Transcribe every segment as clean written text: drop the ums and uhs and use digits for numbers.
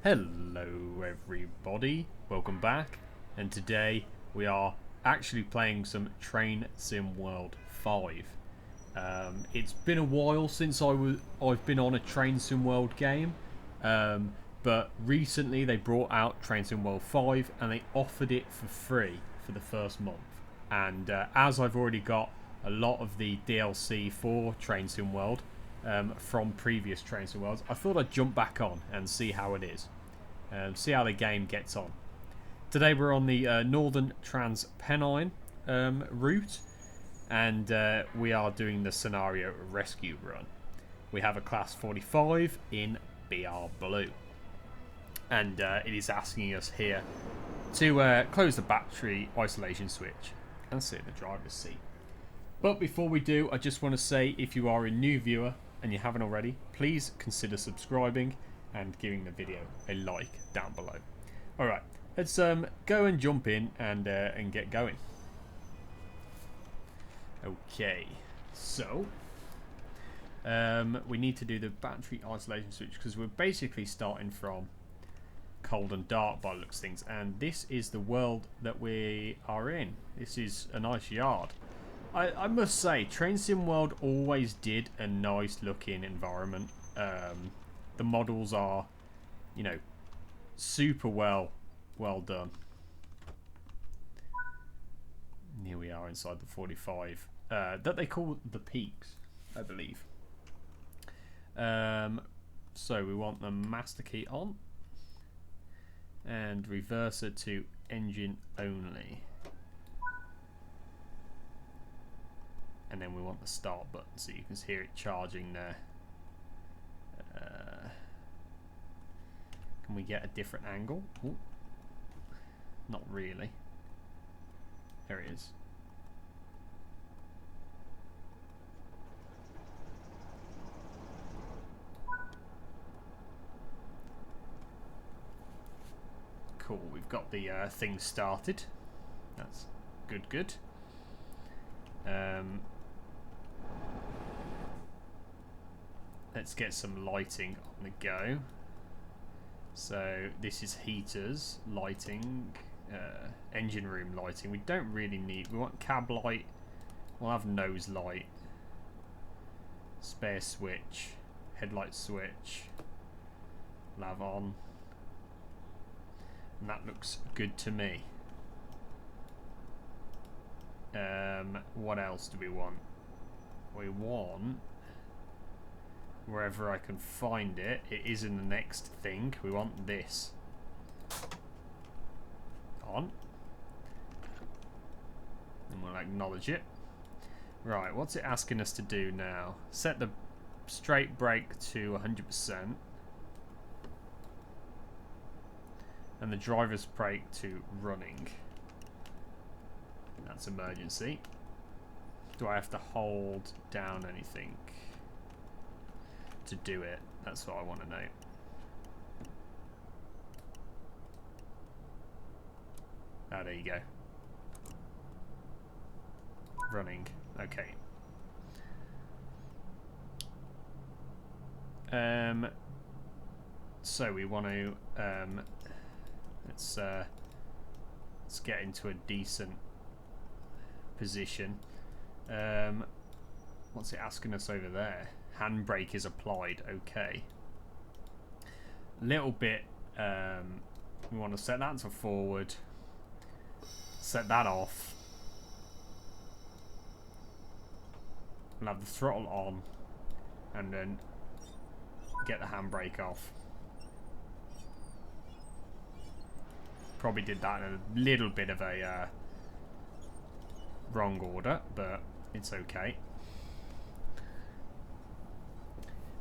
Hello everybody, welcome back, and today we are actually playing some Train Sim World 5. It's been a while since I've been on a Train Sim World game, but recently they brought out Train Sim World 5 and they offered it for free for the first month. And as I've already got a lot of the DLC for Train Sim World, from previous Train Sim Worlds, I thought I'd jump back on and see how it is. See how the game gets on. Today we're on the Northern Trans-Pennine route, and we are doing the scenario rescue run. We have a class 45 in BR Blue, and it is asking us here to close the battery isolation switch and sit in the driver's seat. But before we do, I just want to say, if you are a new viewer and you haven't already, please consider subscribing and giving the video a like down below. Alright, let's go and jump in and get going. Okay, so we need to do the battery isolation switch because we're basically starting from cold and dark by the looks of things, and this is the world that we are in. This is a nice yard. I must say, Train Sim World always did a nice looking environment. The models are, you know, super well done. Here we are inside the 45 that they call the peaks, I believe. So we want the master key on and reverser to engine only. And then we want the start button so you can hear it charging there. Can we get a different angle? Ooh. Not really. There it is. Cool, we've got the thing started. That's good. Let's get some lighting on the go. So this is heaters, lighting, engine room lighting. We don't really need, we want cab light, we'll have nose light, spare switch, headlight switch, lav on, and that looks good to me. What else do we want? We want, wherever I can find it, it is in the next thing. We want this on, and we'll acknowledge it. Right, what's it asking us to do now? Set the straight brake to 100% and the driver's brake to running. That's emergency. Do I have to hold down anything to do it? That's what I want to know. Ah, there you go. Running. Okay. So we want to let's get into a decent position. What's it asking us over there? Handbrake is applied. Okay. A little bit. We want to set that to forward. Set that off. We'll have the throttle on, and then get the handbrake off. Probably did that in a little bit of a wrong order, but it's okay.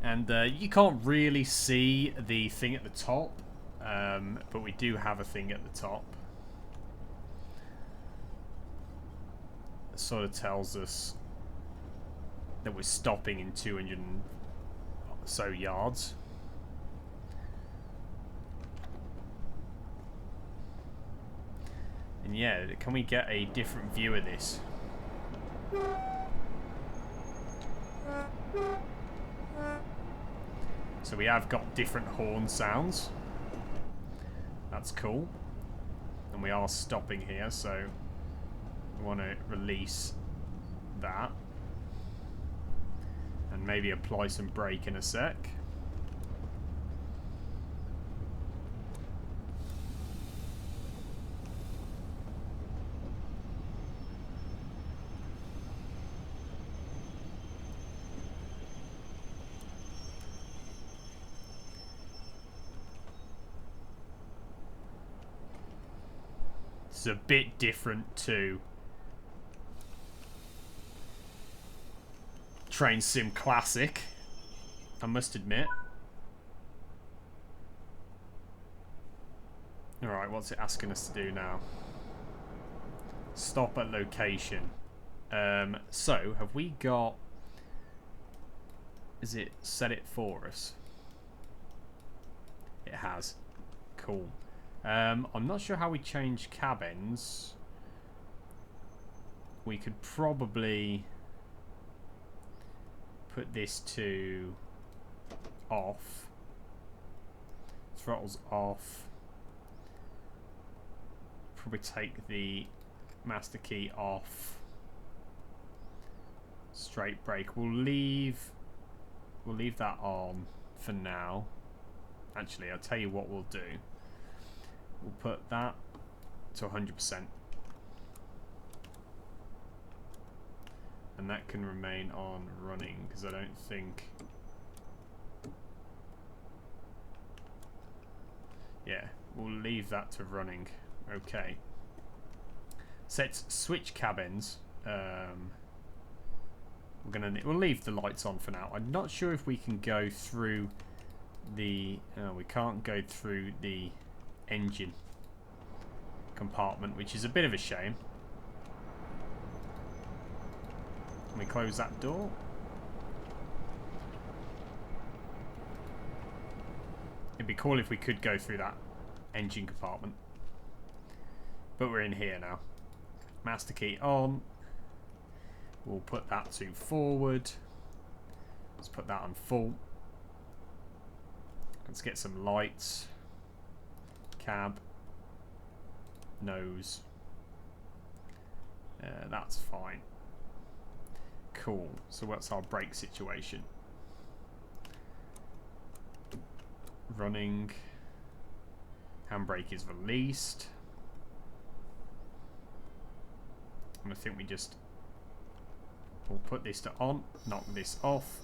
And you can't really see the thing at the top, but we do have a thing at the top. It sort of tells us that we're stopping in 200 or so yards. And yeah, can we get a different view of this? So we have got different horn sounds. That's cool. And we are stopping here, so we want to release that. And maybe apply some brake in a sec. It's a bit different to Train Sim Classic, I must admit. Alright, what's it asking us to do now? Stop at location. So, have we got... Is it set it for us? It has. Cool. I'm not sure how we change cabins. We could probably put this to off. Throttles off. Probably take the master key off. Straight brake. We'll leave that on for now. Actually, I'll tell you what we'll do. We'll put that to 100%. And that can remain on running, because I don't think... Yeah, we'll leave that to running. Okay. Set switch cabins. We'll leave the lights on for now. I'm not sure if we can go through the... we can't go through the engine compartment, which is a bit of a shame. Can we close that door? It'd be cool if we could go through that engine compartment. But we're in here now. Master key on. We'll put that to forward. Let's put that on full. Let's get some lights. Cab. Nose. That's fine. Cool. So what's our brake situation? Running. Handbrake is released. And I think we'll put this to on, knock this off.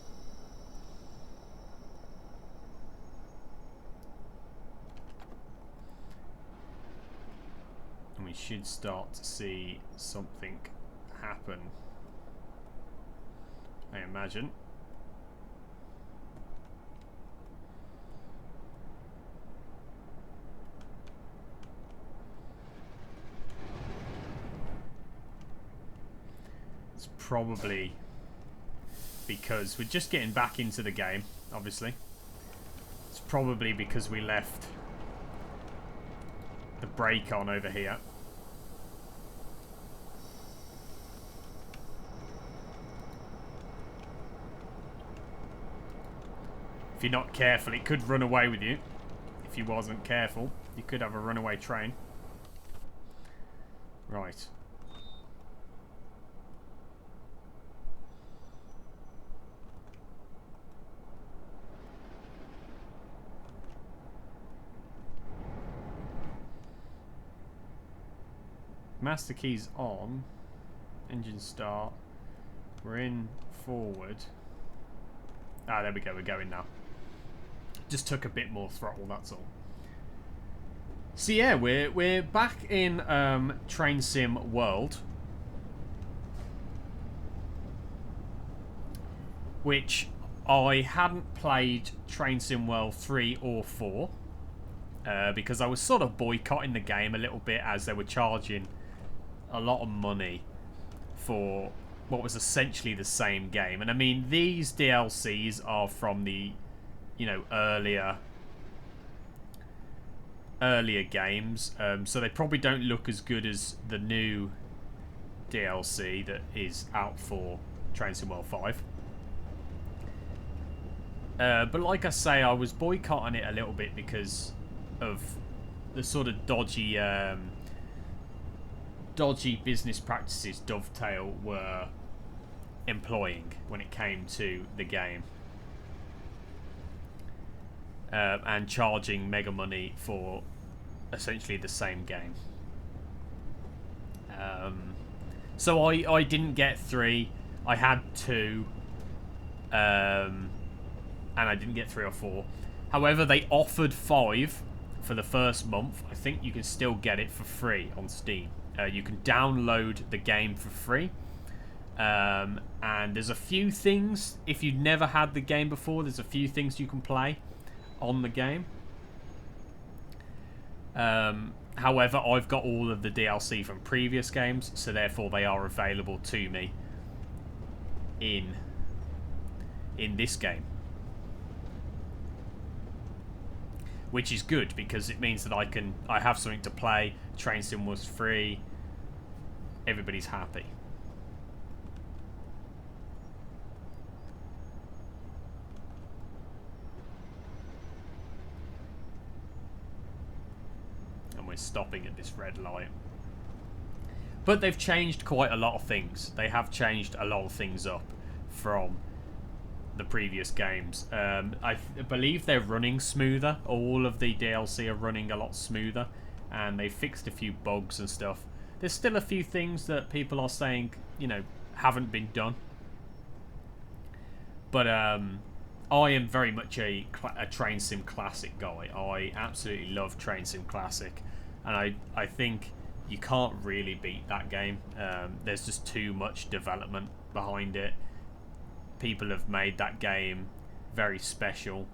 And we should start to see something happen, I imagine. It's probably because we're just getting back into the game, obviously. It's probably because we left the brake on over here. If you're not careful, it could run away with you. If you wasn't careful, you could have a runaway train. Right. Master key's on. Engine start. We're in forward. Ah, there we go. We're going now. Just took a bit more throttle, that's all. So yeah, we're back in Train Sim World, which I hadn't played Train Sim World 3 or 4 because I was sort of boycotting the game a little bit as they were charging a lot of money for what was essentially the same game. And I mean, these DLCs are from the, you know, earlier games, so they probably don't look as good as the new DLC that is out for Train Sim World 5. But like I say, I was boycotting it a little bit because of the sort of dodgy business practices Dovetail were employing when it came to the game, and charging mega money for essentially the same game. So I didn't get 3. I had 2, and I didn't get 3 or 4. However, they offered 5 for the first month. I think you can still get it for free on Steam. You can download the game for free. And there's a few things, if you've never had the game before, there's a few things you can play on the game. However, I've got all of the DLC from previous games, so therefore they are available to me in this game. Which is good, because it means that I have something to play. Train Sim was free. Everybody's happy. And we're stopping at this red light. But they've changed quite a lot of things. They have changed a lot of things up from the previous games. I believe they're running smoother. All of the DLC are running a lot smoother, and they fixed a few bugs and stuff. There's still a few things that people are saying, you know, haven't been done. But I am very much a Train Sim Classic guy. I absolutely love Train Sim Classic, and I think you can't really beat that game. There's just too much development behind it. People have made that game very special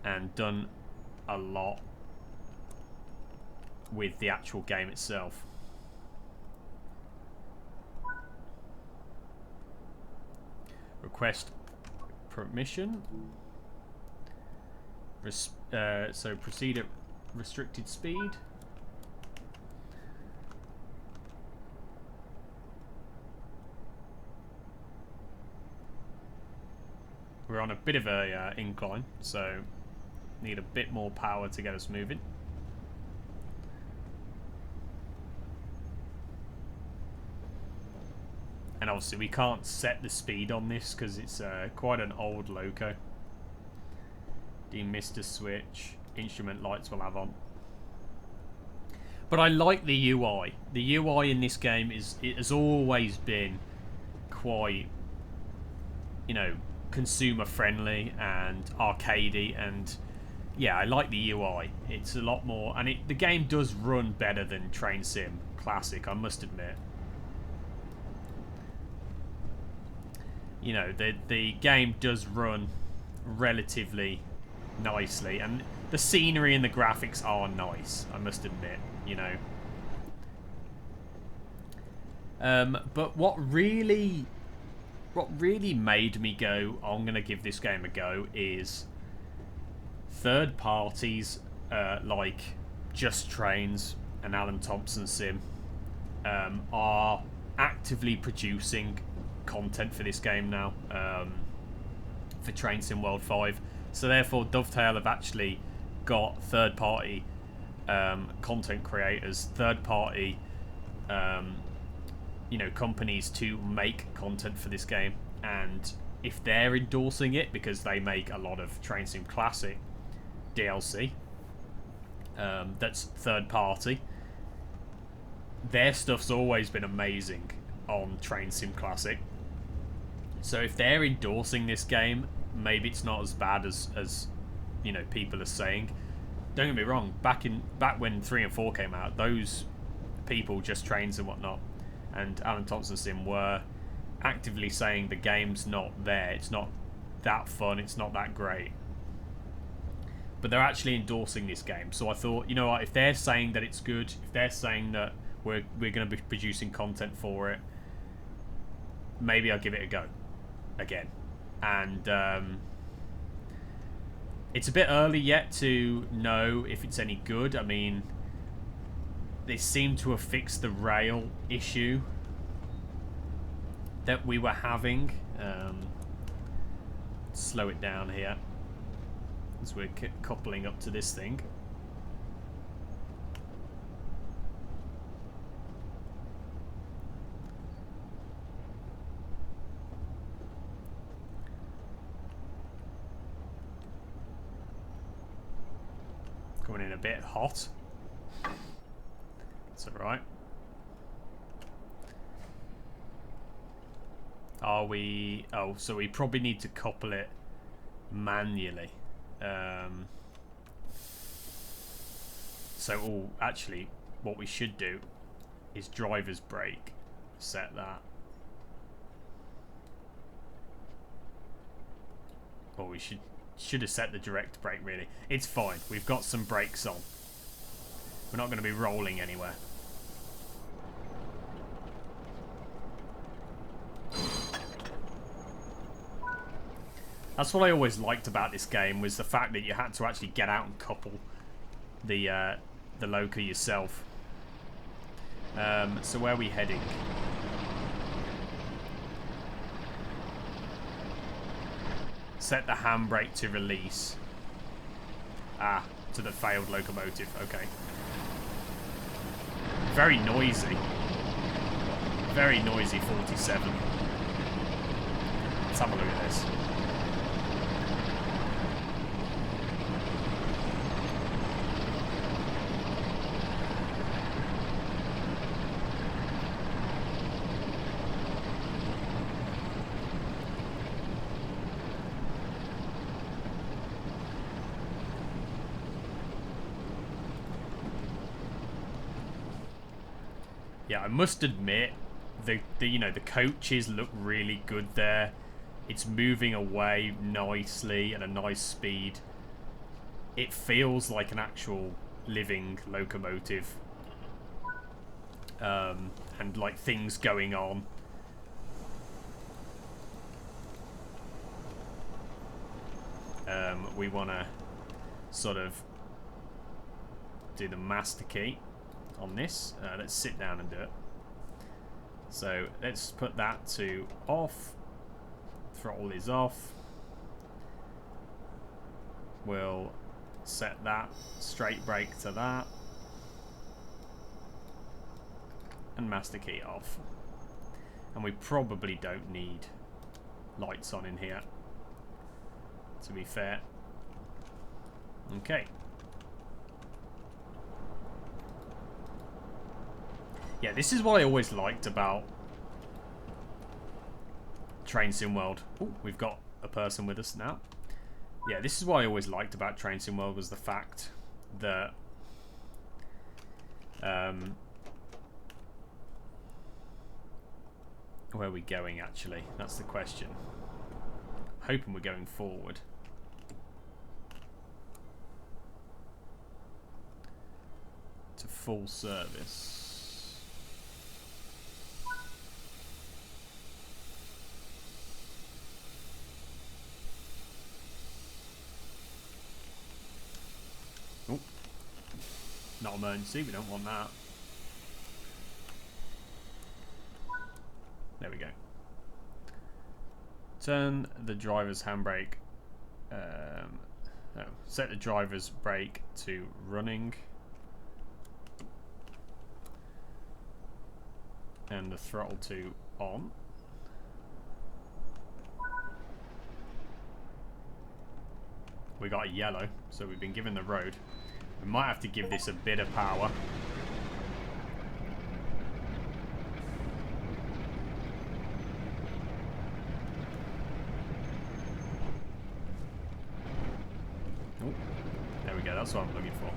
and done a lot with the actual game itself. Request permission. So proceed at restricted speed. We're on a bit of a incline, so need a bit more power to get us moving. And obviously we can't set the speed on this because it's quite an old loco. Demister switch, instrument lights will have on. But I like the UI. The UI in this game it has always been quite, you know, consumer friendly and arcadey, and yeah, I like the UI. It's a lot more, and the game does run better than Train Sim Classic, I must admit. You know, the game does run relatively nicely, and the scenery and the graphics are nice, I must admit, you know. But what really made me go, I'm going to give this game a go, is third parties like Just Trains and Thomson Sim are actively producing content for this game now, for Train Sim World 5. So therefore Dovetail have actually got third party content creators, third party you know, companies to make content for this game, and if they're endorsing it because they make a lot of Train Sim Classic DLC that's third party, their stuff's always been amazing on Train Sim Classic. So if they're endorsing this game, maybe it's not as bad as you know, people are saying. Don't get me wrong, back when 3 and 4 came out, those people, Just Trains and whatnot, and Thomson Sim, were actively saying the game's not there, it's not that fun, it's not that great. But they're actually endorsing this game, so I thought, you know what, if they're saying that it's good, if they're saying that we're going to be producing content for it, maybe I'll give it a go again. And it's a bit early yet to know if it's any good. I mean, they seem to have fixed the rail issue that we were having. Slow it down here as we're coupling up to this thing. Coming in a bit hot. It's alright. Are we... Oh, so we probably need to couple it manually. So, actually, what we should do is driver's brake. Set that. Or we should have set the direct brake, really. It's fine. We've got some brakes on. We're not going to be rolling anywhere. That's what I always liked about this game, was the fact that you had to actually get out and couple the loco yourself. So where are we heading? Set the handbrake to release. Ah, to the failed locomotive. Okay. Very noisy. Very noisy 47. Let's have a look at this. Yeah, I must admit, the coaches look really good there. It's moving away nicely at a nice speed. It feels like an actual living locomotive. And like things going on. We want to sort of do the master key on this. Let's sit down and do it. So let's put that to off. Throttle is off. We'll set that straight brake to that. And master key off. And we probably don't need lights on in here, to be fair. Okay. Yeah, this is what I always liked about Train Sim World. Oh, we've got a person with us now. Yeah, this is what I always liked about Train Sim World, was the fact that where are we going, actually? That's the question. Hoping we're going forward. To full service. Oh, not emergency, we don't want that. There we go. Turn the driver's handbrake. No, set the driver's brake to running. And the throttle to on. We got a yellow, so we've been given the road. We might have to give this a bit of power. Oh, there we go, that's what I'm looking for.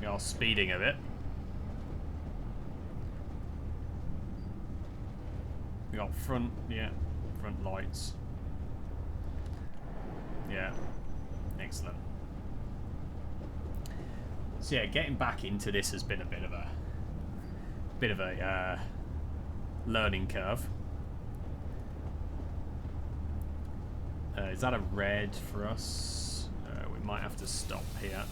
We are speeding a bit. We got front, yeah, front lights. Yeah, excellent. So yeah, getting back into this has been a bit of a learning curve. Is that a red for us? We might have to stop here.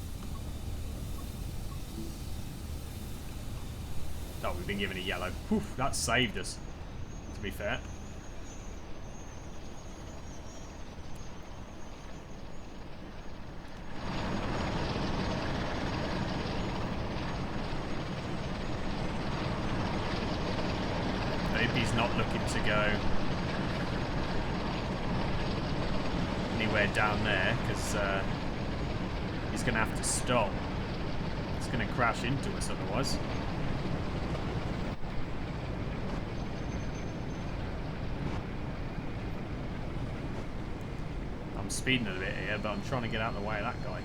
Oh, we've been given a yellow. Whew, that saved us, to be fair. Maybe he's not looking to go. anywhere down there because he's going to have to stop. It's going to crash into us otherwise. I'm speeding a bit here, but I'm trying to get out of the way of that guy.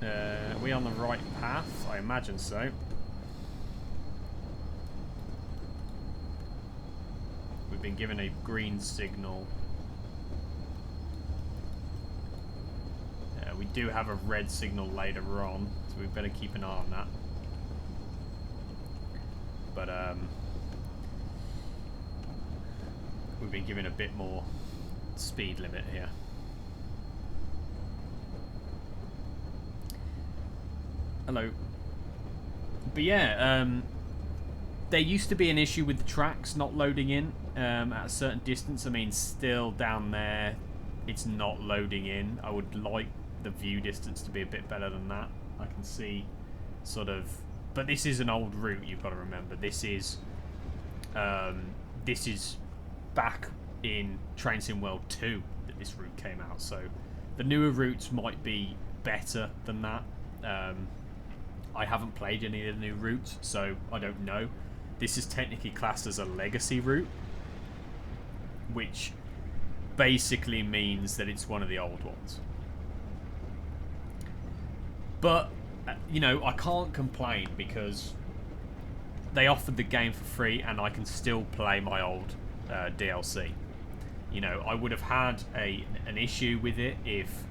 Are we on the right path? I imagine so. We've been given a green signal. We do have a red signal later on, so we better keep an eye on that. But we've been given a bit more speed limit here. Hello. But yeah, there used to be an issue with the tracks not loading in at a certain distance. I mean, still down there, it's not loading in. I would like the view distance to be a bit better than that. I can see sort of, but this is an old route. You've got to remember, this is back in Train Sim World 2 that this route came out. So the newer routes might be better than that. I haven't played any of the new routes, so I don't know. This is technically classed as a legacy route, which basically means that it's one of the old ones. But, you know, I can't complain because they offered the game for free and I can still play my old DLC. You know, I would have had an issue with it if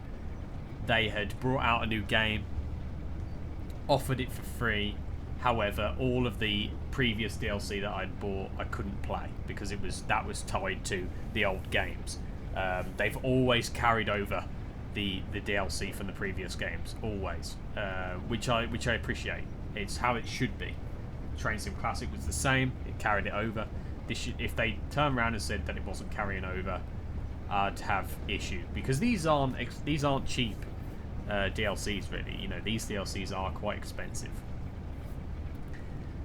they had brought out a new game, offered it for free. However, all of the previous DLC that I'd bought, I couldn't play because that was tied to the old games. They've always carried over the DLC from the previous games, always, which I appreciate. It's how it should be. Train Sim Classic was the same; it carried it over. If they turned around and said that it wasn't carrying over, I'd have issue because these aren't cheap DLCs really. You know, these DLCs are quite expensive.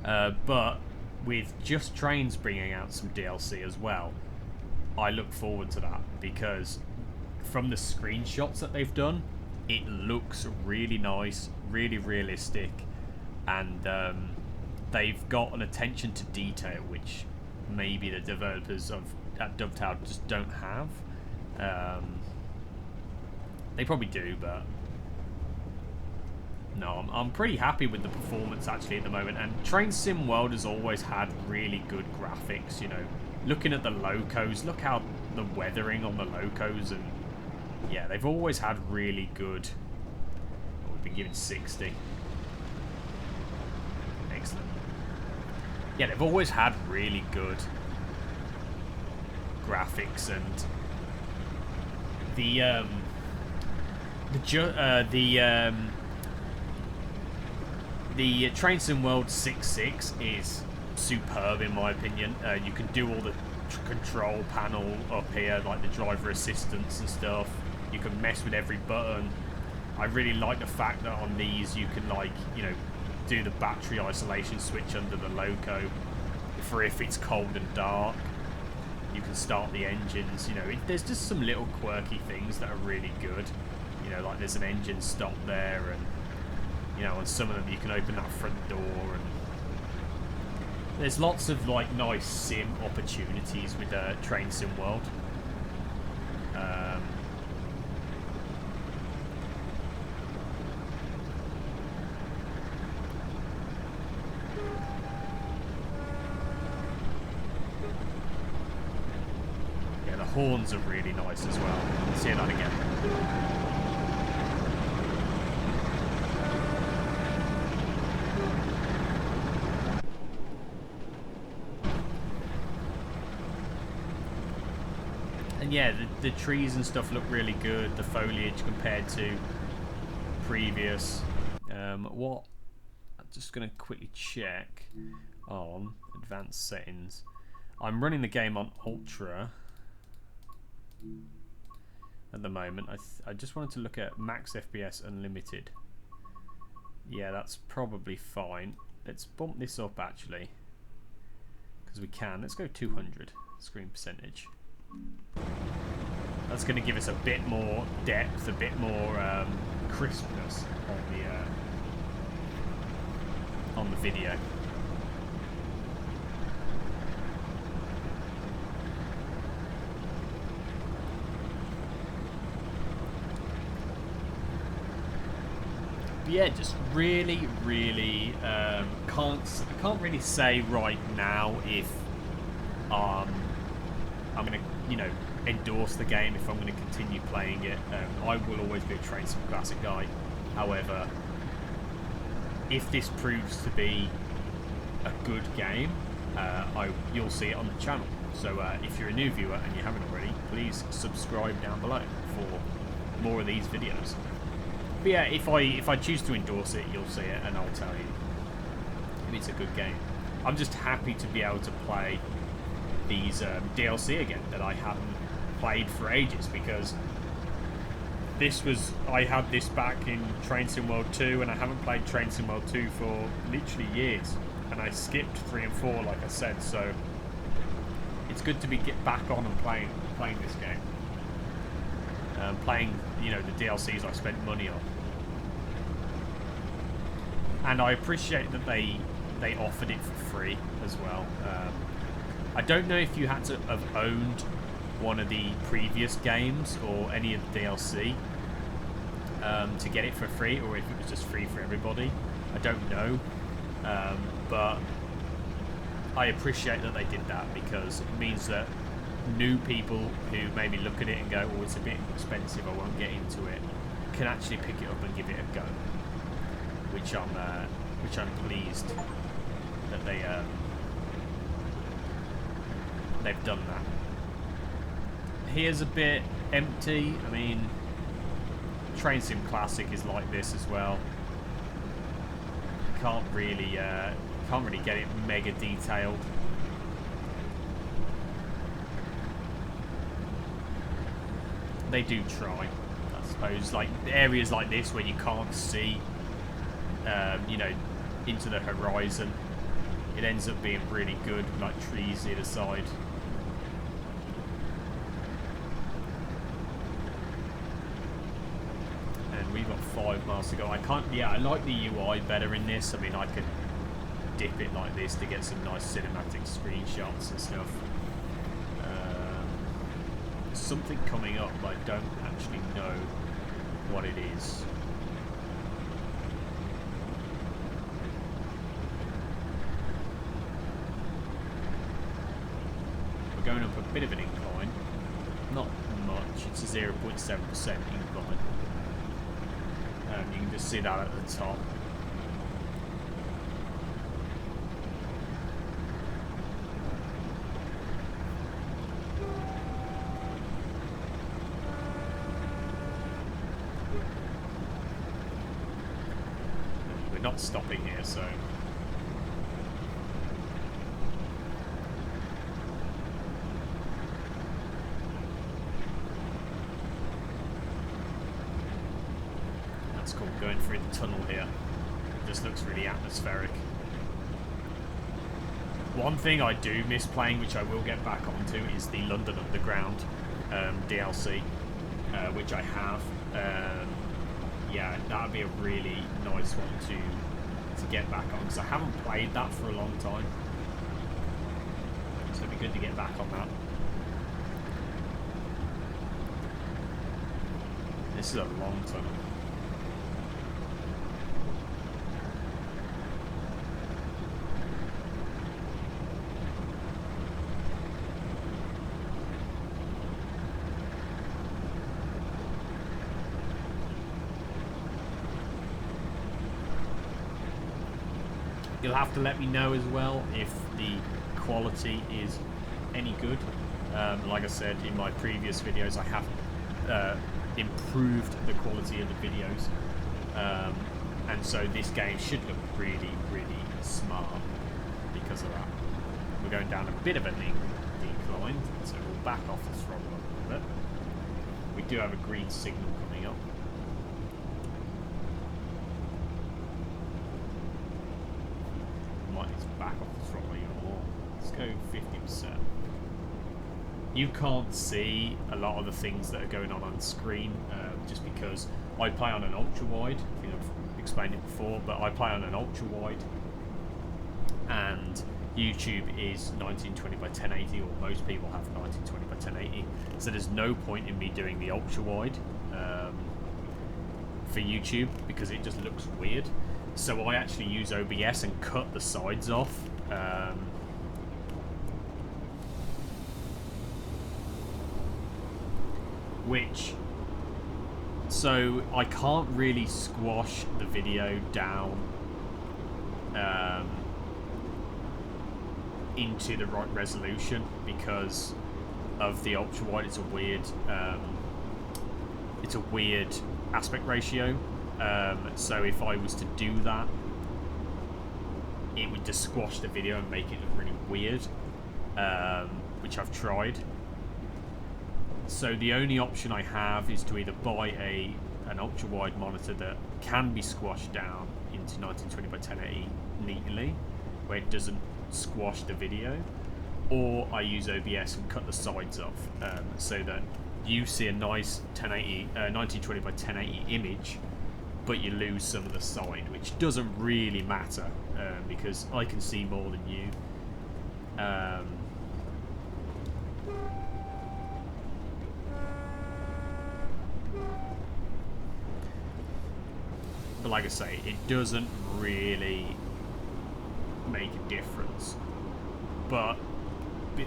But with Just Trains bringing out some DLC as well, I look forward to that because from the screenshots that they've done, it looks really nice, really realistic, and they've got an attention to detail which maybe the developers at Dovetail just don't have. They probably do, but no, I'm pretty happy with the performance actually at the moment. And Train Sim World has always had really good graphics. You know, looking at the locos, look how the weathering on the locos, and yeah, they've always had really good. Oh, we've been given 60. Excellent. Yeah, they've always had really good graphics, and the Train Sim World 6.6 is superb in my opinion. You can do all the control panel up here, like the driver assistance and stuff. You can mess with every button. I really like the fact that on these you can, like, you know, do the battery isolation switch under the loco for if it's cold and dark. You can start the engines. You know, there's just some little quirky things that are really good. You know, like there's an engine stop there, and you know, on some of them you can open that front door, and there's lots of like nice sim opportunities with Train Sim World. Yeah, the horns are really nice as well. Let's see that again. And yeah, the trees and stuff look really good. The foliage compared to previous. I'm just going to quickly check on advanced settings. I'm running the game on Ultra at the moment. I just wanted to look at max FPS unlimited. Yeah, that's probably fine. Let's bump this up actually, because we can. Let's go 200 screen percentage. That's going to give us a bit more depth, a bit more crispness on the video. Yeah, just really can't really say right now if I'm gonna endorse the game, if I'm gonna continue playing it. I will always be a Train Sim Classic guy. However, if this proves to be a good game, you'll see it on the channel. So if you're a new viewer and you haven't already, please subscribe down below for more of these videos. But yeah, if I choose to endorse it, you'll see it, and I'll tell you if it's a good game. I'm just happy to be able to play these DLC again that I haven't played for ages, because I had this back in Train Sim World 2, and I haven't played Train Sim World 2 for literally years, and I skipped 3 and 4 like I said, so it's good to get back on and playing this game. Playing, the DLCs I spent money on. And I appreciate that they offered it for free as well. I don't know if you had to have owned one of the previous games or any of the DLC to get it for free, or if it was just free for everybody. I don't know. But I appreciate that they did that, because it means that new people who maybe look at it and go, oh, it's a bit expensive, I won't get into it, can actually pick it up and give it a go, which I'm pleased that they've done that. Here's a bit empty. I mean, Train Sim Classic is like this as well. Can't really get it mega detailed. They do try, I suppose. Like areas like this where you can't see, into the horizon, it ends up being really good, like trees either side. And we've got 5 miles to go. I like the UI better in this. I mean, I could dip it like this to get some nice cinematic screenshots and stuff. Something coming up, but I don't actually know what it is. We're going up a bit of an incline. Not much, it's a 0.7% incline. You can just see that at the top. Not stopping here, so that's cool. Going through the tunnel here, it just looks really atmospheric. One thing I do miss playing, which I will get back onto, is the London Underground DLC, which I have. Yeah, that would be a really nice one to get back on, because I haven't played that for a long time. So it'd be good to get back on that. This is a long tunnel. You'll have to let me know as well if the quality is any good. Like I said in my previous videos, I have improved the quality of the videos, and so this game should look really smart because of that. We're going down a bit of a decline, so we'll back off the throttle a little bit. We do have a green signal coming up. So you can't see a lot of the things that are going on screen, just because I play on an ultra wide. I think I've explained it before, but I play on an ultra wide, and YouTube is 1920 by 1080, or most people have 1920 by 1080. So there's no point in me doing the ultra wide for YouTube, because it just looks weird. So I actually use OBS and cut the sides off. So I can't really squash the video down into the right resolution because of the ultra wide. It's a weird aspect ratio. So if I was to do that, it would just squash the video and make it look really weird, which I've tried. So the only option I have is to either buy an ultra wide monitor that can be squashed down into 1920 by 1080 neatly, where it doesn't squash the video, or I use OBS and cut the sides off, so that you see a nice 1920 by 1080 image, but you lose some of the side, which doesn't really matter, because I can see more than you. But like I say, it doesn't really make a difference. But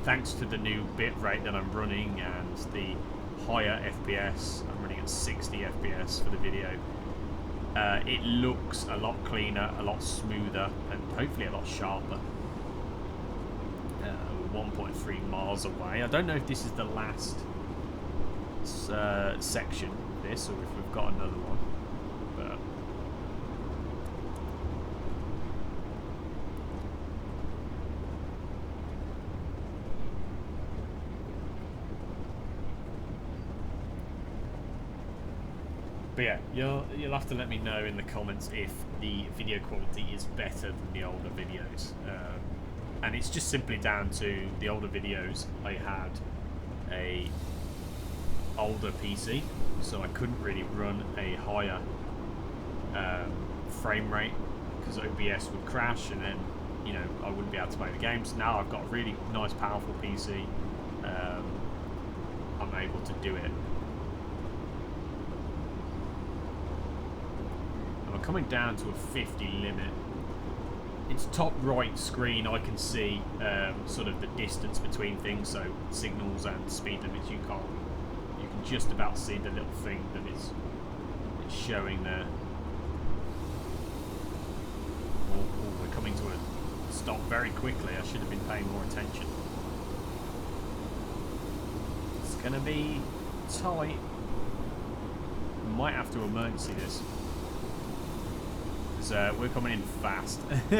thanks to the new bitrate that I'm running and the higher FPS, I'm running at 60 FPS for the video, it looks a lot cleaner, a lot smoother, and hopefully a lot sharper. 1.3 miles away. I don't know if this is the last section of this, or if we've got another one. But yeah, you'll have to let me know in the comments if the video quality is better than the older videos. And it's just simply down to the older videos. I had a older PC, so I couldn't really run a higher frame rate because OBS would crash, and then I wouldn't be able to play the games. Now I've got a really nice, powerful PC. I'm able to do it. Coming down to a 50 limit. It's top right screen. I can see sort of the distance between things, so signals and speed limits. You can just about see the little thing that it's showing there. Oh, we're coming to a stop very quickly. I should have been paying more attention. It's gonna be tight. Might have to emergency this. We're coming in fast. We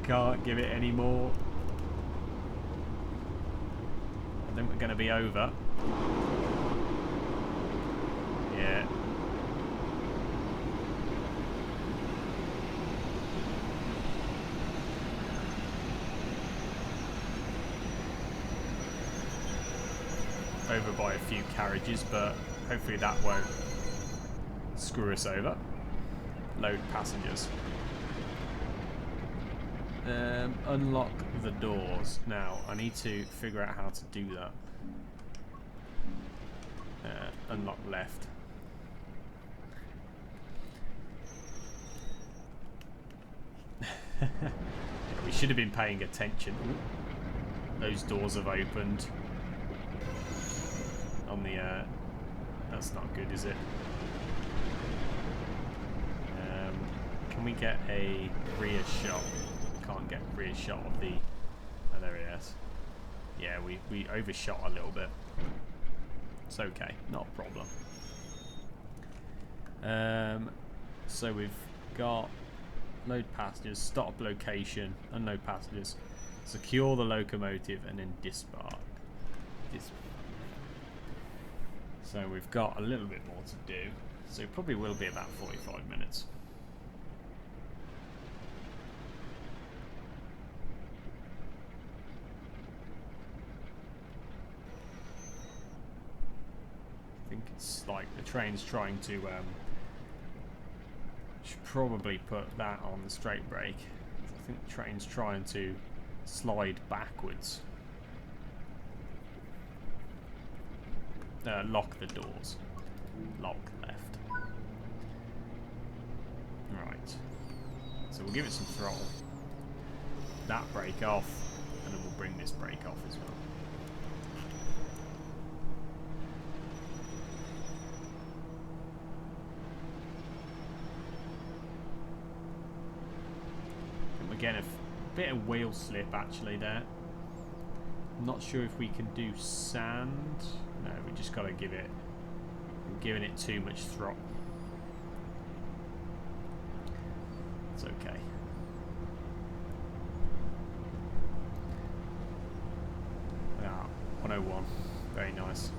can't give it any more. I think we're going to be over. Yeah. Over by a few carriages, but hopefully that won't screw us over. Load passengers. Unlock the doors. Now, I need to figure out how to do that. Unlock left. We should have been paying attention. Those doors have opened. On the... that's not good, is it? Can we get a rear shot? Can't get a rear shot of the... Oh, there it is. Yeah, we overshot a little bit. It's okay, not a problem. So we've got load passengers, stop location, unload passengers, secure the locomotive, and then disembark. So we've got a little bit more to do. So it probably will be about 45 minutes. It's like the train's trying to should probably put that on the straight brake. I think the train's trying to slide backwards. Lock the doors. Lock left. Right. So we'll give it some throttle. That brake off, and then we'll bring this brake off as well. And again, a bit of wheel slip actually there. I'm not sure if we can do sand. No, we just got to give it. We're giving it too much throttle. It's okay. Ah, 101. Very nice.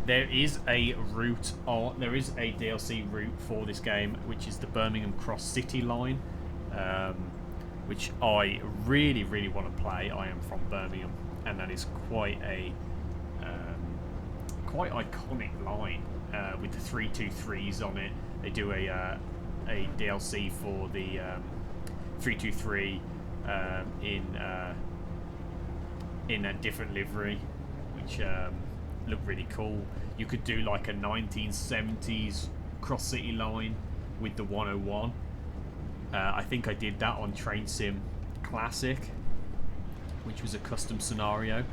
There is a route, or there is a DLC route for this game, which is the Birmingham Cross City line, which I really, really want to play. I am from Birmingham, and that is quite a quite iconic line with the 323s on it. They do a DLC for the 323 in a different livery, which looked really cool. You could do like a 1970s cross city line with the 101. I think I did that on Train Sim Classic, which was a custom scenario.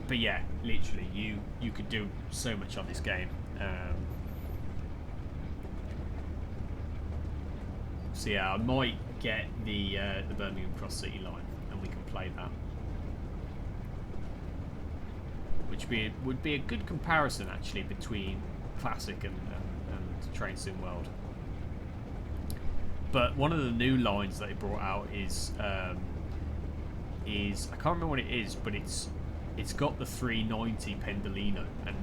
But yeah, literally, you could do so much on this game. So yeah, I might get the Birmingham Cross City line, and we can play that, which would be a good comparison actually between Classic and Train Sim World. But one of the new lines that they brought out is I can't remember what it is, but it's got the 390 Pendolino, and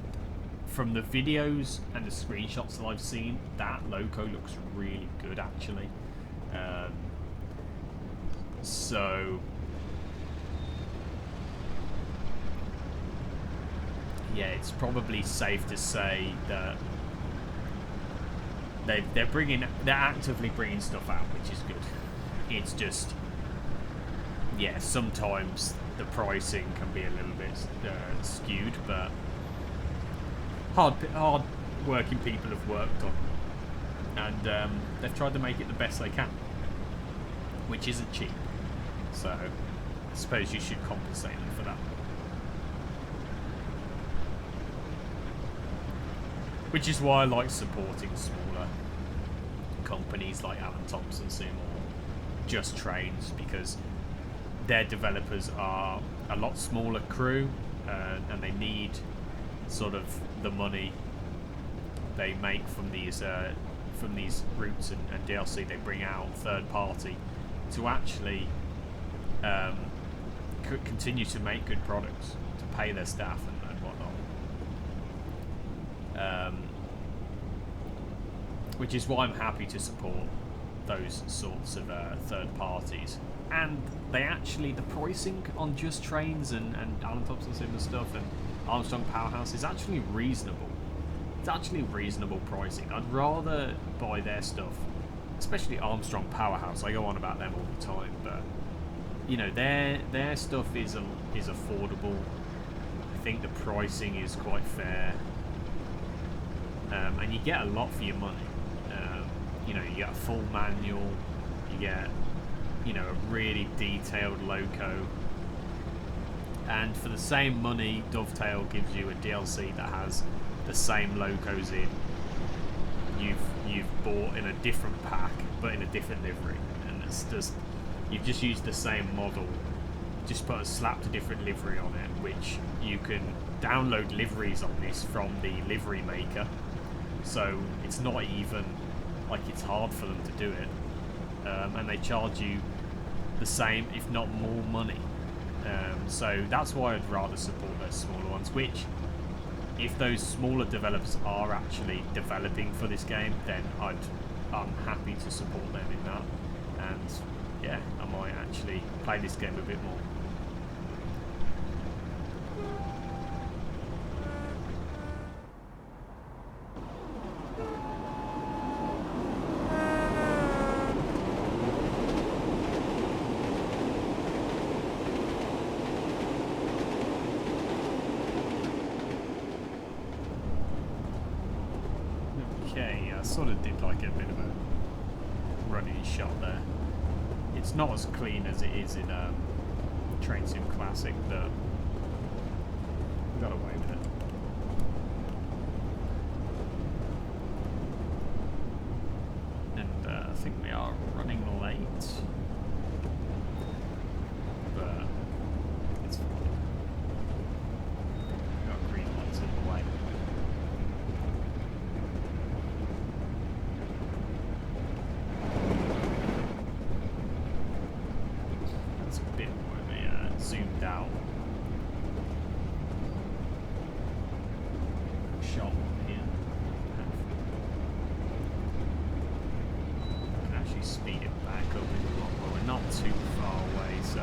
from the videos and the screenshots that I've seen, that loco looks really good actually. So yeah, it's probably safe to say that they're actively bringing stuff out, which is good. It's just, yeah, sometimes the pricing can be a little bit skewed, but hard working people have worked on, and they've tried to make it the best they can, which isn't cheap. So I suppose you should compensate them for that. Which is why I like supporting smaller companies like Thomson Sim or Just Trains, because their developers are a lot smaller crew, and they need sort of the money they make from these routes and DLC they bring out third party to actually continue to make good products, to pay their staff and whatnot. Which is why I'm happy to support those sorts of third parties. And they actually, the pricing on Just Trains and Thomson Sim and stuff and Armstrong Powerhouse is actually reasonable. It's actually reasonable pricing. I'd rather buy their stuff, especially Armstrong Powerhouse. I go on about them all the time, but you know, their stuff is affordable. I think the pricing is quite fair, and you get a lot for your money. You know, you get a full manual, you get, you know, a really detailed loco, and for the same money, Dovetail gives you a DLC that has the same locos in. You've bought in a different pack, but in a different livery, and it's just, you've just used the same model, just slapped a different livery on it, which you can download liveries on this from the livery maker, so it's not even like it's hard for them to do it, and they charge you the same, if not more money. So that's why I'd rather support those smaller ones, which, if those smaller developers are actually developing for this game, then I'm happy to support them in that, and yeah, I might actually play this game a bit more. Okay, I sort of did like a bit of a running shot there. It's not as clean as it is in Train Sim Classic, but we got away with it. And I think we are running late, but it's fine. We've got green lights in the way. That's a bit more of a zoomed out shot here. I can actually speed it back up in the lot, but we're not too far away, so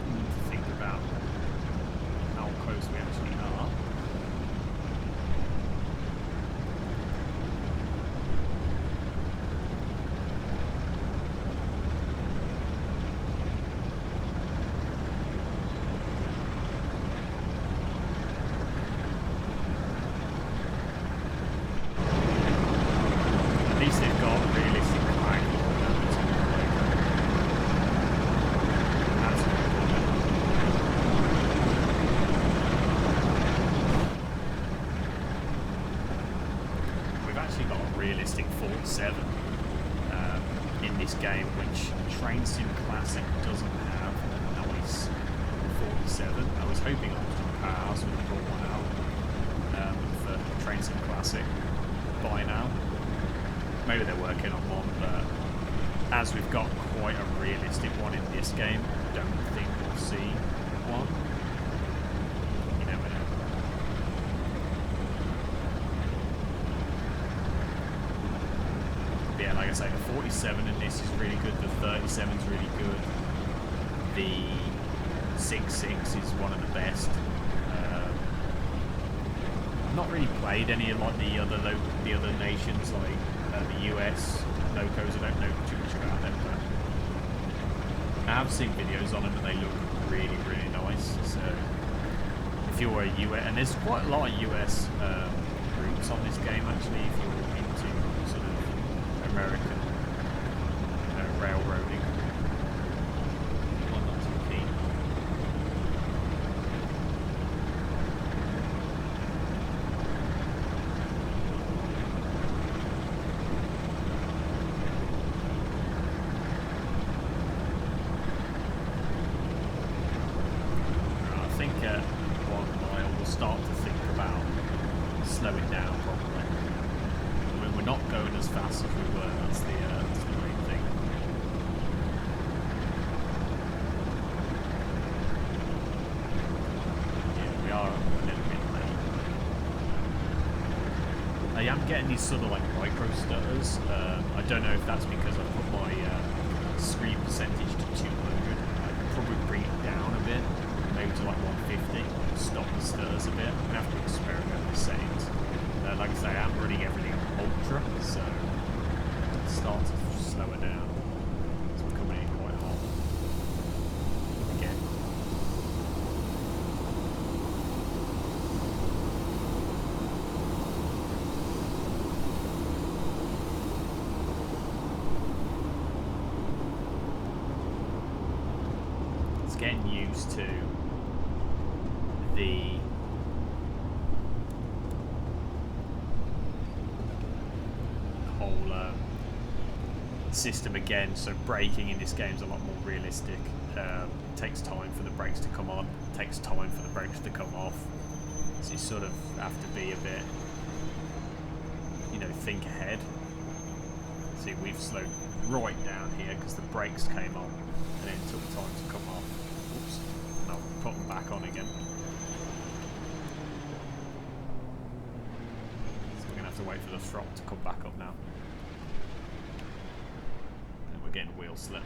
we need to think about how close we actually are. At least they've got realistic flag elements on the logo. That's important. We've actually got a realistic 47 in this game, which Train Sim Classic doesn't have a nice 47. I was hoping Armstrong Powerhouse would have brought one out for Train Sim Classic by now. Maybe they're working on one, but as we've got quite a realistic one in this game, I don't think we'll see one. You never know. But yeah, like I say, the 47 in this is really good, the 37 is really good, the 66 is one of the best. I've not really played any of like the other nations, like the US locos. I don't know too much about them, but I have seen videos on them and they look really, really nice. So if you're a US, and there's quite a lot of US routes on this game actually, if you're into sort of American railroading. I'm not too keen. I think at 1 mile we'll start to think about slowing down probably. I mean, we're not going as fast as we were, that's the main thing. Yeah, we are a little bit late. I am getting these sort of like micro stutters. I don't know if that's because I put my screen percentage to 200. I'd probably bring it down a bit. Maybe to like 150, stop the stirs a bit. I'm gonna have to experiment with settings. Like I say, I'm running everything ultra, so start to slow it down. So we're coming in quite hot. Again. It's getting used to the whole system again. So braking in this game is a lot more realistic. Takes time for the brakes to come on, takes time for the brakes to come off. So you sort of have to be a bit, you know, think ahead. See, we've slowed right down here because the brakes came on and then took time to come off. Oops, and I'll put them back on again. To wait for the throttle to come back up now. And we're getting wheel slip.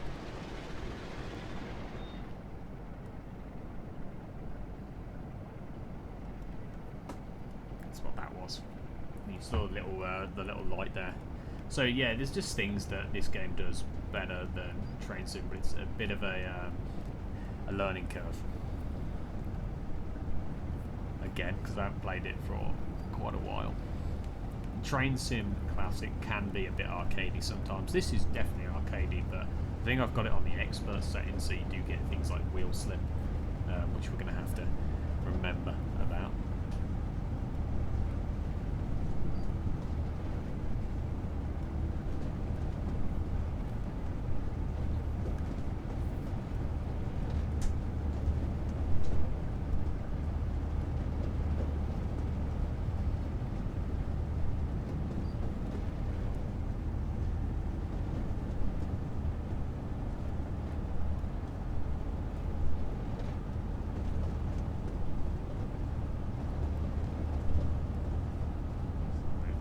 That's what that was. You saw the little light there. So yeah, there's just things that this game does better than Train Sim, but it's a bit of a learning curve. Again, because I haven't played it for quite a while. Train Sim Classic can be a bit arcadey sometimes. This is definitely arcadey, but I think I've got it on the expert setting, so you do get things like wheel slip, which we're going to have to remember about.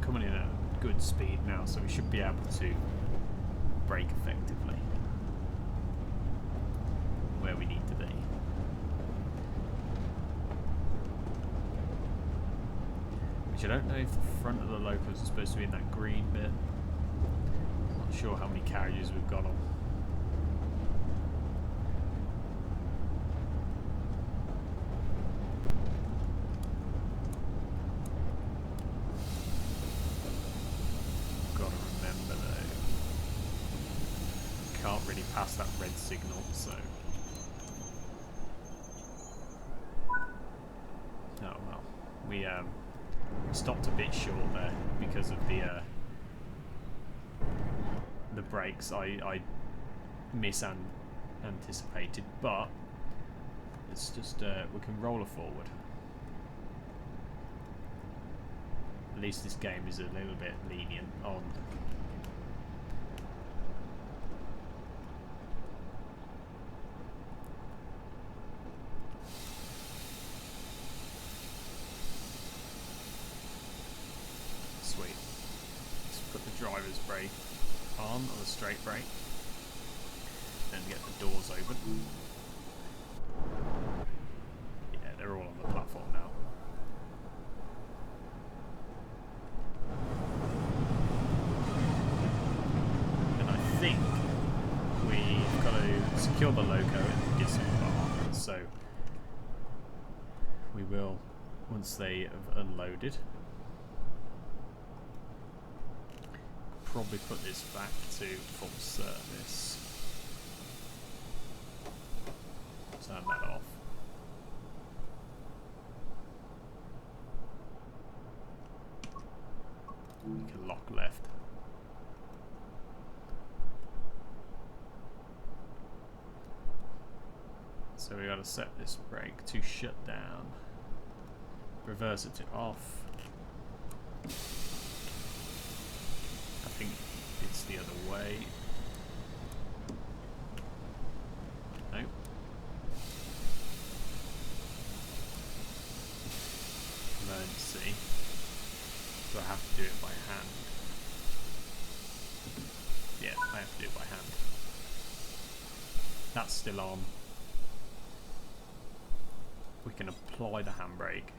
Coming in at good speed now, so we should be able to brake effectively where we need to be. Which I don't know if the front of the locos is supposed to be in that green bit. Not sure how many carriages we've got on. Can't really pass that red signal, so oh well. We stopped a bit short there because of the brakes. I misanticipated, but it's just we can roll her forward. At least this game is a little bit lenient on driver's brake on the straight brake, then get the doors open. Yeah, they're all on the platform now. And I think we've got to secure the loco and get some embark. So we will, once they have unloaded, probably put this back to full service. Turn that off. We can lock left. So we got to set this brake to shut down. Reverse it to off. I think it's the other way. Nope. Emergency. Do I have to do it by hand? Yeah, I have to do it by hand. That's still on. We can apply the handbrake.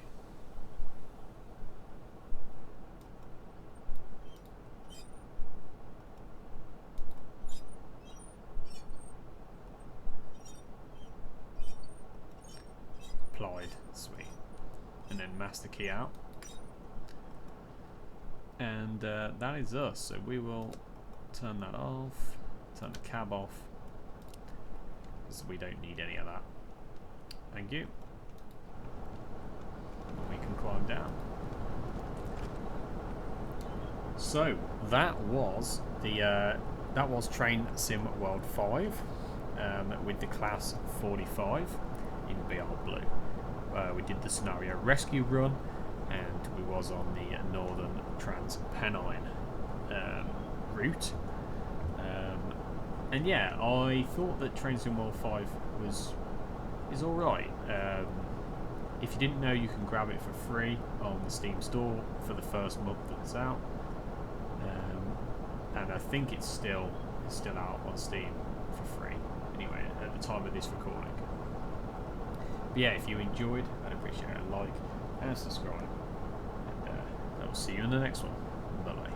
Applied, sweet. And then master key out. And that is us. So we will turn that off, turn the cab off, because we don't need any of that. Thank you. We can climb down. So that was the Train Sim World 5 with the class 45 in BR Blue. We did the scenario rescue run, and we was on the Northern Trans-Pennine route. And yeah, I thought that Train Sim World 5 is alright. If you didn't know, you can grab it for free on the Steam store for the first month that it's out. And I think it's still out on Steam for free, anyway, at the time of this recording. But yeah, if you enjoyed, I'd appreciate a like and a subscribe. And I will see you in the next one. Bye bye.